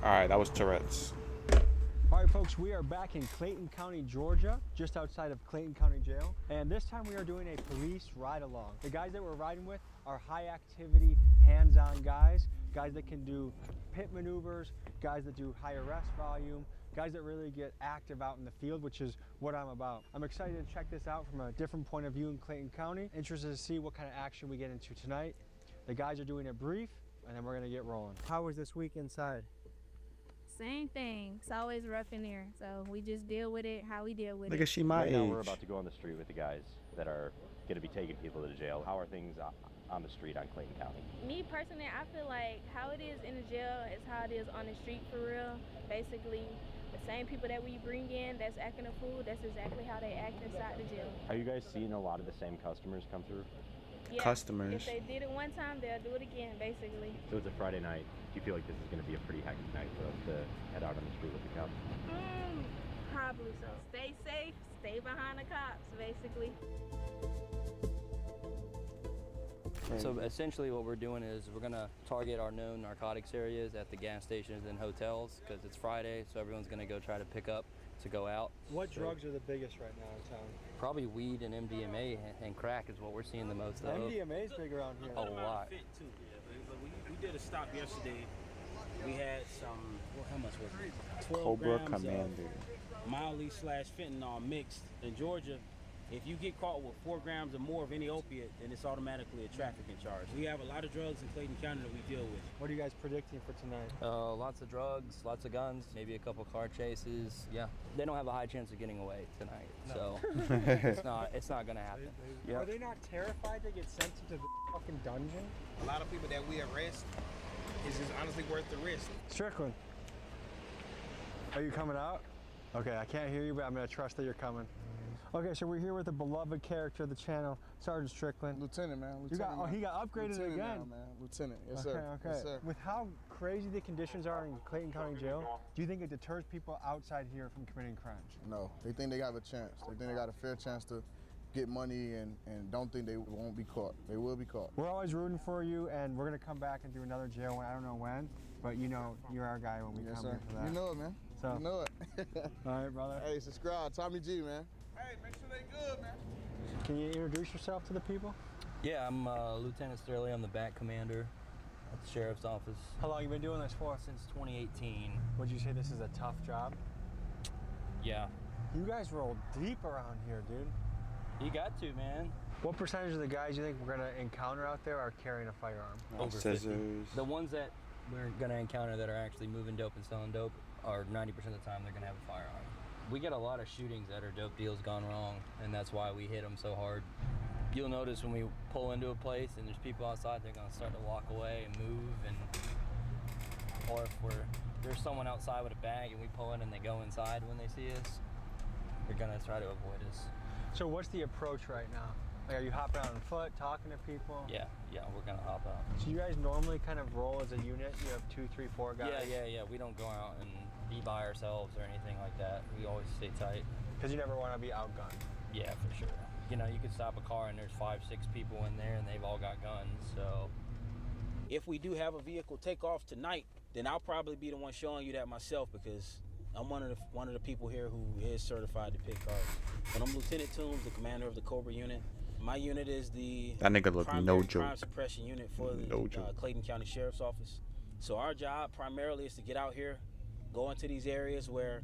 All right, that was Tourette's. All right, folks, we are back in Clayton County, Georgia, just outside of Clayton County Jail. And this time we are doing a police ride-along. The guys that we're riding with are high-activity, hands-on guys that can do pit maneuvers, guys that do high arrest volume, guys that really get active out in the field, which is what I'm about. I'm excited to check this out from a different point of view in Clayton County. Interested to see what kind of action we get into tonight. The guys are doing it brief, and then we're gonna get rolling. How was this week inside? Same thing. It's always rough in there, so we just deal with it how we deal with Look it. at she my Right age. now we're about to go on the street with the guys that are going to be taking people to jail. How are things on the street on Clayton County? Me personally, I feel like how it is in the jail is how it is on the street for real. Basically, the same people that we bring in that's acting a fool, that's exactly how they act inside the jail. Are you guys seeing a lot of the same customers come through? Yeah, Customers. If they did it one time, they'll do it again, basically. So it's a Friday night. Do you feel like this is going to be a pretty hectic night for us to head out on the street with the cops? Probably so. Stay safe, stay behind the cops, basically. So essentially what we're doing is we're going to target our known narcotics areas at the gas stations and hotels because it's Friday, so everyone's going to go try to pick up to go out. What drugs are the biggest right now in town? Probably weed and MDMA and crack is what we're seeing the most of. MDMA is big around here. A lot. Fit too, but we did a stop yesterday. We had some, well, how much was it? 12 Cobra grams Commander. of Molly/fentanyl mixed. In Georgia, if you get caught with 4 grams or more of any opiate, then it's automatically a trafficking charge. We have a lot of drugs in Clayton County that we deal with. What are you guys predicting for tonight? Lots of drugs, lots of guns, maybe a couple car chases. Yeah, they don't have a high chance of getting away tonight, so it's not gonna happen. Are they not terrified to get sent into the fucking dungeon? A lot of people that we arrest is just honestly worth the risk. Strickland, are you coming out? Okay, I can't hear you, but I'm gonna trust that you're coming. Okay, so we're here with a beloved character of the channel, Sergeant Strickland. Lieutenant, man. Lieutenant, He got upgraded Lieutenant again. Now, man. Lieutenant, yes, Okay, sir. okay. Yes, sir. With how crazy the conditions are in Clayton County Jail, do you think it deters people outside here from committing crimes? No, they think they have a chance. They think they got a fair chance to get money and don't think they won't be caught. They will be caught. We're always rooting for you, and we're gonna come back and do another jail one. I don't know when, but you know you're our guy when we Yes, come sir. here for that. You know it, man. So, You know it. all right, brother. Hey, subscribe. Tommy G, man. Hey, make sure they good, man. Can you introduce yourself to the people? Yeah, I'm Lieutenant Sterling. I'm the back commander at the sheriff's office. How long you been doing this for? Since 2018. Would you say this is a tough job? Yeah, You guys roll deep around here, dude. you got to, man. What percentage of the guys you think we're gonna encounter out there are carrying a firearm? Over 50. Scissors. The ones that we're gonna encounter that are actually moving dope and selling dope are 90% of the time they're gonna have a firearm. We get a lot of shootings that are dope deals gone wrong, and that's why we hit them so hard. You'll notice when we pull into a place and there's people outside, they're gonna start to walk away and move, or if there's someone outside with a bag and we pull in and they go inside when they see us, they're gonna try to avoid us. So what's the approach right now? Like, are you hopping out on foot, talking to people? Yeah, we're gonna hop out. So you guys normally kind of roll as a unit? You have 2, 3, 4 guys? Yeah. We don't go out and be by ourselves or anything like that. We always stay tight. Because you never want to be outgunned. Yeah, for sure. You know, you could stop a car and there's 5, 6 people in there and they've all got guns, so. If we do have a vehicle take off tonight, then I'll probably be the one showing you that myself because I'm one of the people here who is certified to pick cars. But I'm Lieutenant Toombs, the commander of the Cobra unit. My unit is the That nigga look primary no crime joke. suppression unit for the No joke. Clayton County Sheriff's Office. So our job primarily is to get out here, go into these areas where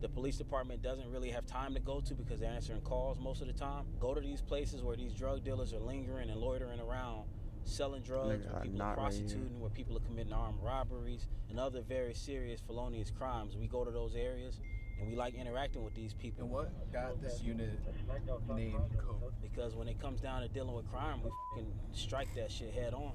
the police department doesn't really have time to go to because they're answering calls most of the time. Go to these places where these drug dealers are lingering and loitering around, selling drugs, Nigga, where people not are right here. prostituting, where people are committing armed robberies and other very serious felonious crimes. We go to those areas and we like interacting with these people. And what got this unit named Cobra? Because when it comes down to dealing with crime, we can strike that shit head on.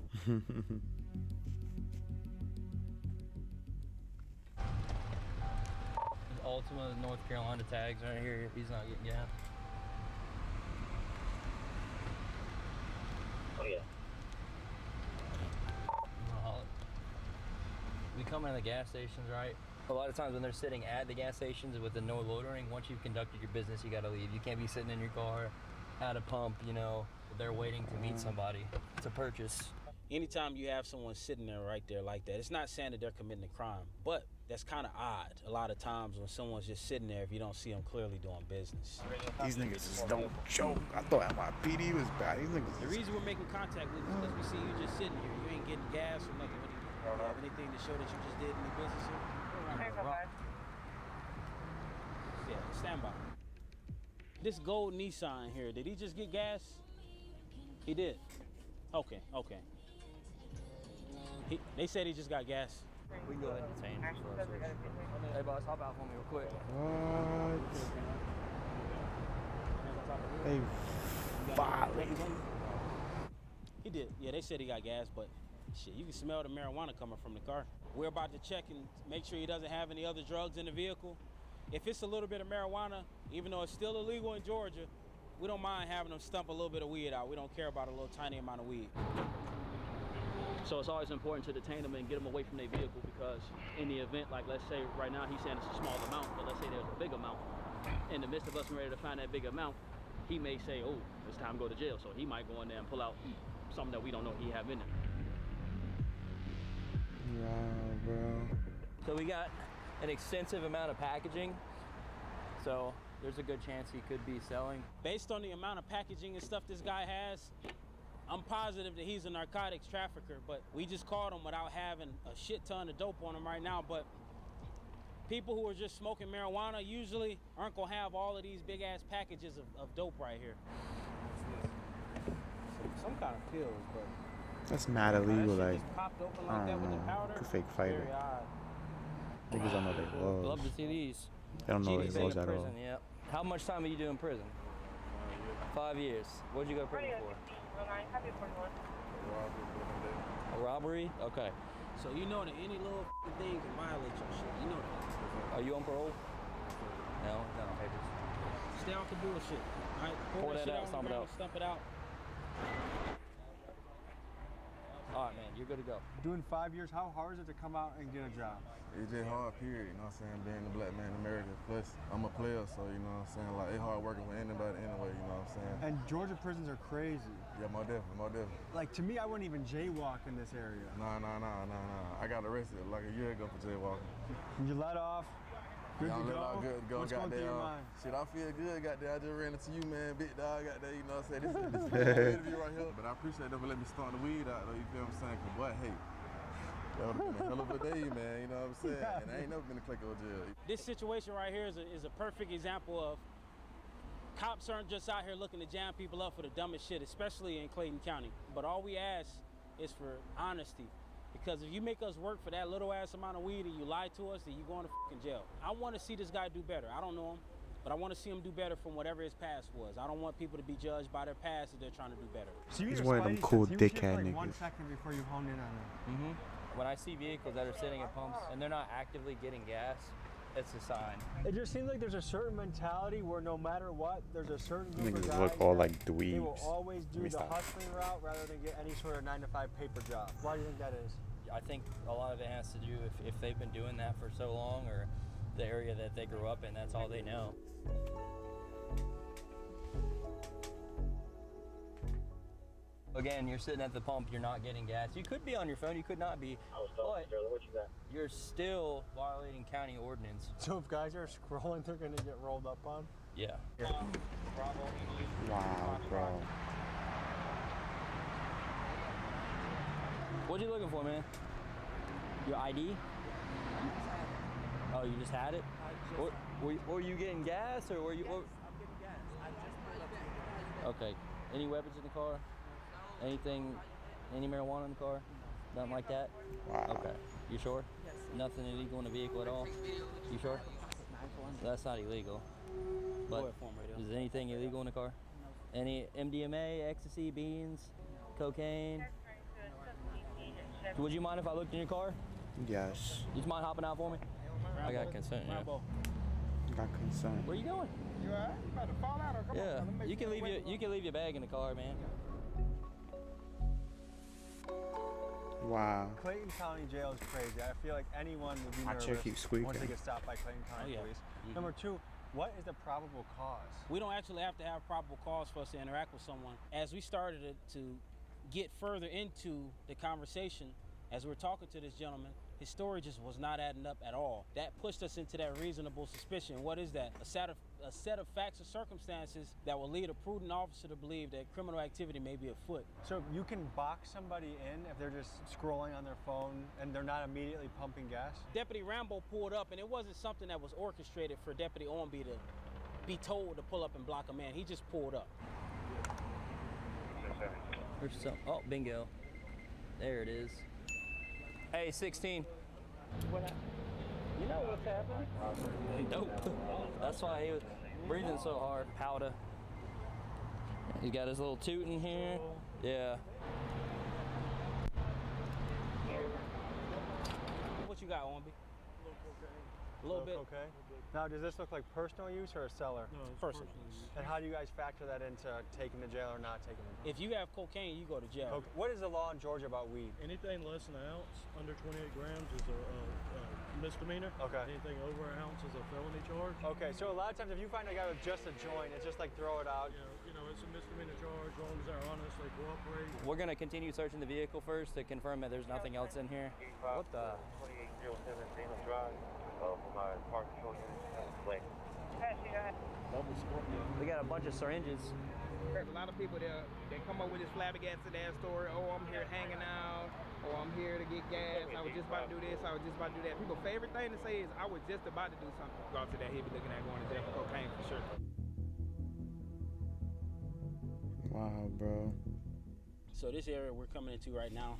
Ultima, North Carolina tags right here. He's not getting gas. Oh yeah. We come in the gas stations, right? A lot of times when they're sitting at the gas stations with the no loitering, once you've conducted your business, you gotta leave. You can't be sitting in your car at a pump, you know. They're waiting to meet somebody to purchase. Anytime you have someone sitting there right there like that, it's not saying that they're committing a crime, but that's kind of odd a lot of times when someone's just sitting there if you don't see them clearly doing business. These niggas just don't joke. I thought NYPD was bad. These niggas. The reason we're making contact with you is because we see you just sitting here. You ain't getting gas or nothing. What do you have anything to show that you just did in the business here? Yeah, stand by. This gold Nissan here, did he just get gas? He did. Okay. They said he just got gas. We can go ahead and detain him for our search. Hey, boss, hop out for me real quick. What? They violated. He did. Yeah, they said he got gas, but shit, you can smell the marijuana coming from the car. We're about to check and make sure he doesn't have any other drugs in the vehicle. If it's a little bit of marijuana, even though it's still illegal in Georgia, we don't mind having them stump a little bit of weed out. We don't care about a little tiny amount of weed. So it's always important to detain them and get them away from their vehicle, because in the event, like let's say right now he's saying it's a small amount, but let's say there's a big amount. In the midst of us ready to find that big amount, he may say, oh, it's time to go to jail. So he might go in there and pull out something that we don't know he have in there. Wow, bro. So we got an extensive amount of packaging. So there's a good chance he could be selling. Based on the amount of packaging and stuff this guy has, I'm positive that he's a narcotics trafficker, but we just caught him without having a shit ton of dope on him right now. But people who are just smoking marijuana usually aren't gonna have all of these big ass packages of dope right here. Some kind of pills, but That's mad illegal. that shit Like, just popped open I like that don't with the know. powder. Could fake fight Very it. odd. Niggas don't know they laws. Love to see these. They don't know GD's they in laws at all. Prison, yep. How much time are you doing in prison? 5 years. What'd you go to prison for? A robbery? Okay. So you know that any little thing can violate your shit. You know that. Are you on parole? No, not on papers. Stay off the bullshit. All right, Pour that shit out, on the stomp it ground, out. Stump it out. All right, man, you're good to go. Doing 5 years, how hard is it to come out and get a job? It's just hard, period, you know what I'm saying, being a black man in America. Plus, I'm a player, so, you know what I'm saying, like, it's hard working for anybody anyway, you know what I'm saying. And Georgia prisons are crazy. Yeah, more definitely. Like, to me, I wouldn't even jaywalk in this area. Nah. I got arrested like a year ago for jaywalking. You let off, good Y'all to let go. out good to go, What's going through your mind? Shit, I feel good, goddamn. I just ran into you, man, big dog, goddamn, you know what I'm saying. This is the interview right here. But I appreciate them for letting me start the weed out, though, you feel what I'm saying? Cause boy, hey, that would have been a hell of a day, man, you know what I'm saying? Yeah. And I ain't never been to Clayco jail. This situation right here is a perfect example of cops aren't just out here looking to jam people up for the dumbest shit, especially in Clayton County. But all we ask is for honesty. Because if you make us work for that little ass amount of weed and you lie to us, then you going to fucking jail. I want to see this guy do better. I don't know him, but I want to see him do better from whatever his past was. I don't want people to be judged by their past if they're trying to do better. So you He's were one of them spidey cool sense. He was here dickhead for like 1 niggas. second before you honed in on him. When I see vehicles that are sitting at pumps and they're not actively getting gas, it's a sign. It just seems like there's a certain mentality where no matter what, there's a certain group of Niggas guys look all that like they will dweebs. always do Let me the stop. hustling route rather than get any sort of 9-to-5 paper job. Why do you think that is? I think a lot of it has to do if they've been doing that for so long, or the area that they grew up in, that's all they know. Again, you're sitting at the pump, you're not getting gas. You could be on your phone, you could not be, but you're still violating county ordinance. So if guys are scrolling, they're gonna get rolled up on? Yeah. Wow, bro. What you looking for, man? Your ID? Oh, you just had it? Were you getting gas, or were you? I'm getting gas. I just pulled up to Okay. Any weapons in the car? Anything? Any marijuana in the car? Nothing like that? Wow. Okay. You sure? Yes. Nothing illegal in the vehicle at all? You sure? That's not illegal. Go But ahead for him right there. is anything illegal in the car? Any MDMA, ecstasy, beans, cocaine? Would you mind if I looked in your car? Yes. You mind hopping out for me? I got consent. Yeah. Rambo. Got concern. Where you going? You alright? You about to fall out or come Yeah. on? You can leave your bag in the car, man. Wow. Clayton County Jail is crazy. I feel like anyone would be My nervous chair keeps squeaking. once they get stopped by Clayton County Oh, yeah. Police. Mhm. Number two, what is the probable cause? We don't actually have to have probable cause for us to interact with someone. As we started to get further into the conversation, as we're talking to this gentleman, his story just was not adding up at all. That pushed us into that reasonable suspicion. What is that? A set of facts or circumstances that will lead a prudent officer to believe that criminal activity may be afoot. So you can box somebody in if they're just scrolling on their phone and they're not immediately pumping gas? Deputy Rambo pulled up, and it wasn't something that was orchestrated for Deputy Ormby to be told to pull up and block a man. He just pulled up. There's some. Oh, bingo. There it is. Hey, 16. What happened? You know what's happening? Nope. That's why he was breathing so hard. Powder. He got his little toot in here. Yeah. What you got, Ormby? A little bit. Okay. Now, does this look like personal use or a seller? No, it's Personal. And how do you guys factor that into taking to jail or not taking it? If you have cocaine, you go to jail. Okay. What is the law in Georgia about weed? Anything less than an ounce, under 28 grams, is a misdemeanor. Okay. Anything over an ounce is a felony charge. Okay, so a lot of times if you find a guy with just a joint, it's just like throw it out. You know, it's a misdemeanor charge. As long as they're honest, they cooperate. We're gonna continue searching the vehicle first to confirm that there's nothing else in here. What the? 2807 Drive. For my park control unit. We got a bunch of syringes. A lot of people they come up with this flabbergasted ass story. Oh, I'm here hanging out. Oh, I'm here to get gas. I was just about to do this. I was just about to do that. People's favorite thing to say is, I was just about to do something. Go to that, he'll be looking at going to jail for cocaine for sure. Wow, bro. So this area we're coming into right now,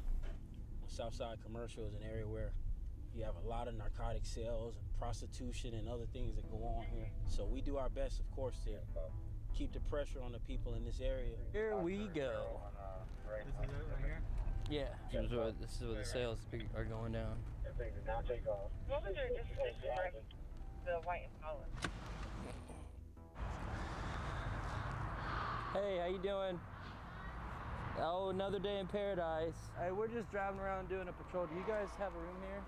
Southside Commercial, is an area where you have a lot of narcotic sales and prostitution and other things that go on here. So we do our best, of course, to keep the pressure on the people in this area. Here we go. This is it right here? Yeah. This is where the sales are going down. What was your disposition for the white and color? Hey, how you doing? Oh, another day in paradise. Hey, we're just driving around doing a patrol. Do you guys have a room here?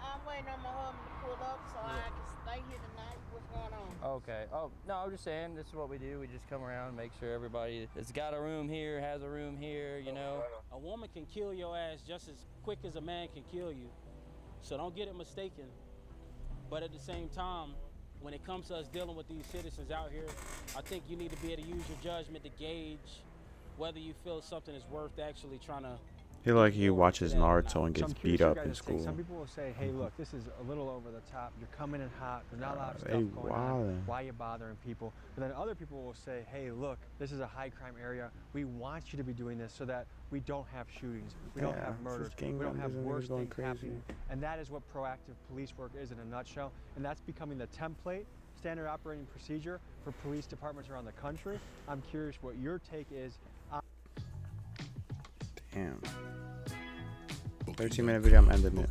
I'm waiting on my husband to pull up so I can stay here tonight. What's going on? Okay. Oh, no, I'm just saying, this is what we do. We just come around and make sure everybody that's got a room here has a room here, you know? A woman can kill your ass just as quick as a man can kill you. So don't get it mistaken. But at the same time, when it comes to us dealing with these citizens out here, I think you need to be able to use your judgment to gauge whether you feel something is worth actually trying to. He like he watches Naruto and gets beat up in school. Some people will say, hey, look, this is a little over the top. You're coming in hot. There's not a lot of stuff They going on. wildin'. Why are you bothering people? But then other people will say, hey, look, this is a high crime area. We want you to be doing this so that we don't have shootings. We don't have murders. We don't have worse things happening. And that is what proactive police work is in a nutshell. And that's becoming the template, standard operating procedure for police departments around the country. I'm curious what your take is. Damn. 13-minute video, I'm ending it.